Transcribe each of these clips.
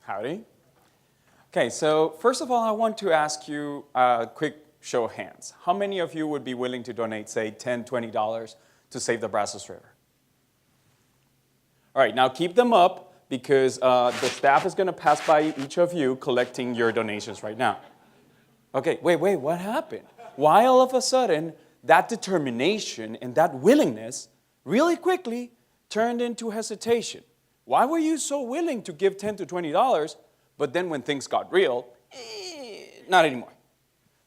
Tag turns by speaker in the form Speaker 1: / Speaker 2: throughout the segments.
Speaker 1: Howdy. Okay, so first of all, I want to ask you a quick show of hands. How many of you would be willing to donate, say, $10, $20 to save the Brazos River? All right, now keep them up because the staff is going to pass by each of you collecting your donations right now. Okay, wait, what happened? Why all of a sudden that determination and that willingness really quickly turned into hesitation? Why were you so willing to give $10 to $20, but then when things got real, not anymore?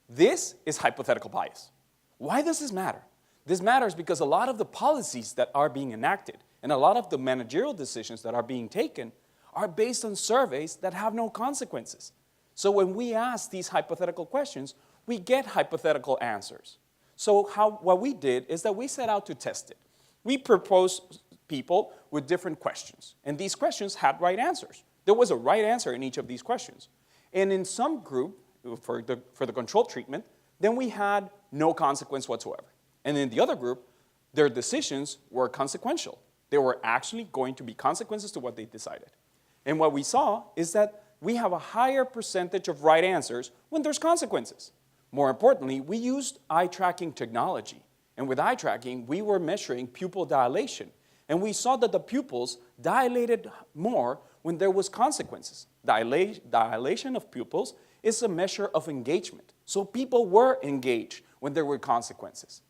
Speaker 1: This is hypothetical bias. Why does this matter? This matters because a lot of the policies that are being enacted and a lot of the managerial decisions that are being taken are based on surveys that have no consequences. So when we ask these hypothetical questions, we get hypothetical answers. So what we did is that we set out to test it. We proposed people with different questions, and these questions had right answers. There was a right answer in each of these questions. And in some group, for the control treatment, then we had no consequence whatsoever. And in the other group, their decisions were consequential. There were actually going to be consequences to what they decided. And what we saw is that we have a higher percentage of right answers when there's consequences. More importantly, we used eye tracking technology. And with eye tracking, we were measuring pupil dilation. And we saw that the pupils dilated more when there was consequences. Dilation of pupils is a measure of engagement. So people were engaged when there were consequences.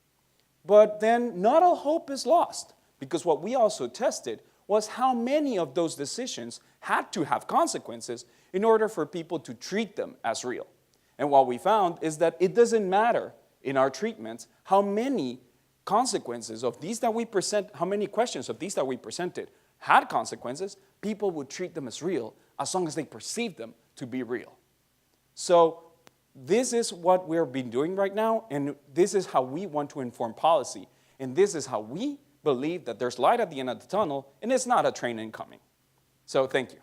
Speaker 1: But then not all hope is lost, because what we also tested was how many of those decisions had to have consequences in order for people to treat them as real. And what we found is that it doesn't matter in our treatments how many consequences of these that we present, how many questions of these that we presented had consequences, people would treat them as real as long as they perceive them to be real. So this is what we've been doing right now, and this is how we want to inform policy. And this is how we believe that there's light at the end of the tunnel, and it's not a train incoming. So thank you.